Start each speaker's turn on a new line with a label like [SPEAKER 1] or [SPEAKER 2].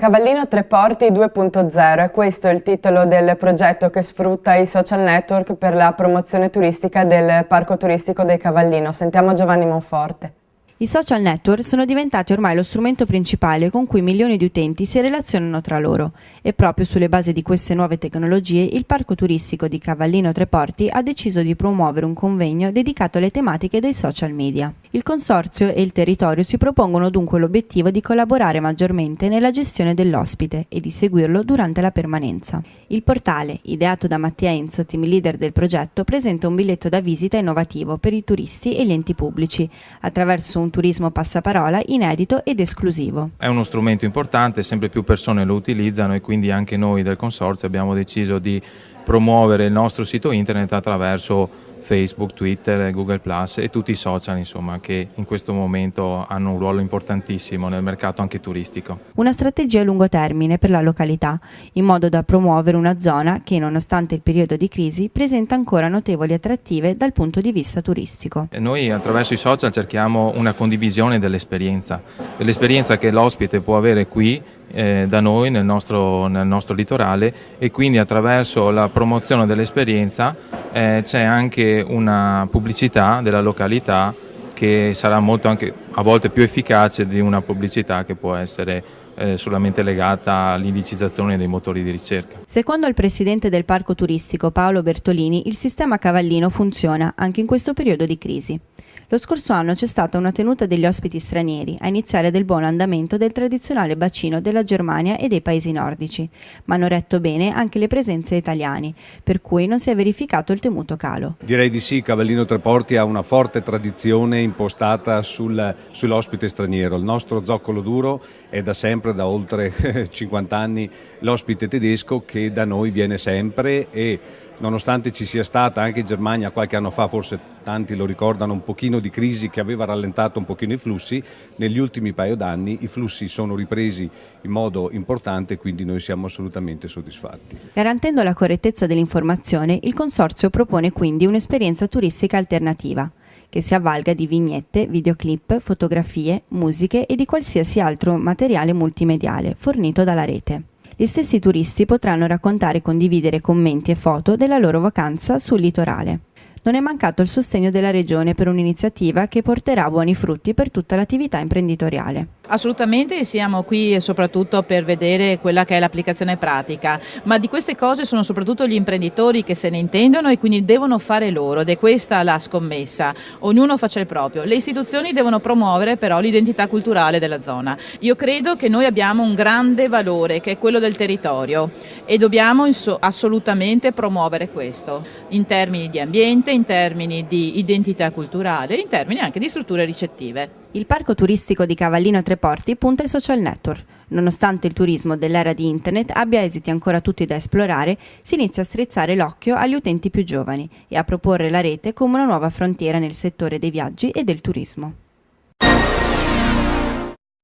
[SPEAKER 1] Cavallino Tre Porti 2.0 è questo il titolo del progetto che sfrutta i social network per la promozione turistica del parco turistico del Cavallino. Sentiamo Giovanni Monforte.
[SPEAKER 2] I social network sono diventati ormai lo strumento principale con cui milioni di utenti si relazionano tra loro e proprio sulle basi di queste nuove tecnologie il parco turistico di Cavallino Tre Porti ha deciso di promuovere un convegno dedicato alle tematiche dei social media. Il consorzio e il territorio si propongono dunque l'obiettivo di collaborare maggiormente nella gestione dell'ospite e di seguirlo durante la permanenza. Il portale, ideato da Mattia Enzo, team leader del progetto, presenta un biglietto da visita innovativo per i turisti e gli enti pubblici, attraverso un turismo passaparola inedito ed esclusivo.
[SPEAKER 3] È uno strumento importante, sempre più persone lo utilizzano e quindi anche noi del consorzio abbiamo deciso di promuovere il nostro sito internet attraverso Facebook, Twitter, Google Plus e tutti i social insomma, che in questo momento hanno un ruolo importantissimo nel mercato anche turistico.
[SPEAKER 2] Una strategia a lungo termine per la località, in modo da promuovere una zona che, nonostante il periodo di crisi, presenta ancora notevoli attrattive dal punto di vista turistico.
[SPEAKER 3] E noi attraverso i social cerchiamo una condivisione dell'esperienza che l'ospite può avere qui da noi nel nostro litorale, e quindi attraverso la promozione dell'esperienza c'è anche una pubblicità della località che sarà molto anche a volte più efficace di una pubblicità che può essere solamente legata all'indicizzazione dei motori di ricerca.
[SPEAKER 2] Secondo il presidente del parco turistico Paolo Bertolini, il sistema Cavallino funziona anche in questo periodo di crisi. Lo scorso anno c'è stata una tenuta degli ospiti stranieri, a iniziare del buon andamento del tradizionale bacino della Germania e dei paesi nordici, ma hanno retto bene anche le presenze italiane, per cui non si è verificato il temuto calo.
[SPEAKER 4] Direi di sì, Cavallino Tre Porti ha una forte tradizione impostata sull'ospite straniero. Il nostro zoccolo duro è da sempre, da oltre 50 anni, l'ospite tedesco che da noi viene sempre, e nonostante ci sia stata anche in Germania qualche anno fa, forse tanti lo ricordano, un pochino di crisi che aveva rallentato un pochino i flussi, negli ultimi paio d'anni i flussi sono ripresi in modo importante, quindi noi siamo assolutamente soddisfatti.
[SPEAKER 2] Garantendo la correttezza dell'informazione, il consorzio propone quindi un'esperienza turistica alternativa, che si avvalga di vignette, videoclip, fotografie, musiche e di qualsiasi altro materiale multimediale fornito dalla rete. Gli stessi turisti potranno raccontare e condividere commenti e foto della loro vacanza sul litorale. Non è mancato il sostegno della Regione per un'iniziativa che porterà buoni frutti per tutta l'attività imprenditoriale.
[SPEAKER 5] Assolutamente, siamo qui soprattutto per vedere quella che è l'applicazione pratica, ma di queste cose sono soprattutto gli imprenditori che se ne intendono e quindi devono fare loro, ed è questa la scommessa, ognuno faccia il proprio. Le istituzioni devono promuovere però l'identità culturale della zona. Io credo che noi abbiamo un grande valore che è quello del territorio e dobbiamo assolutamente promuovere questo in termini di ambiente, in termini di identità culturale, in termini anche di strutture ricettive.
[SPEAKER 2] Il parco turistico di Cavallino Tre Porti punta ai social network. Nonostante il turismo dell'era di internet abbia esiti ancora tutti da esplorare, si inizia a strizzare l'occhio agli utenti più giovani e a proporre la rete come una nuova frontiera nel settore dei viaggi e del turismo.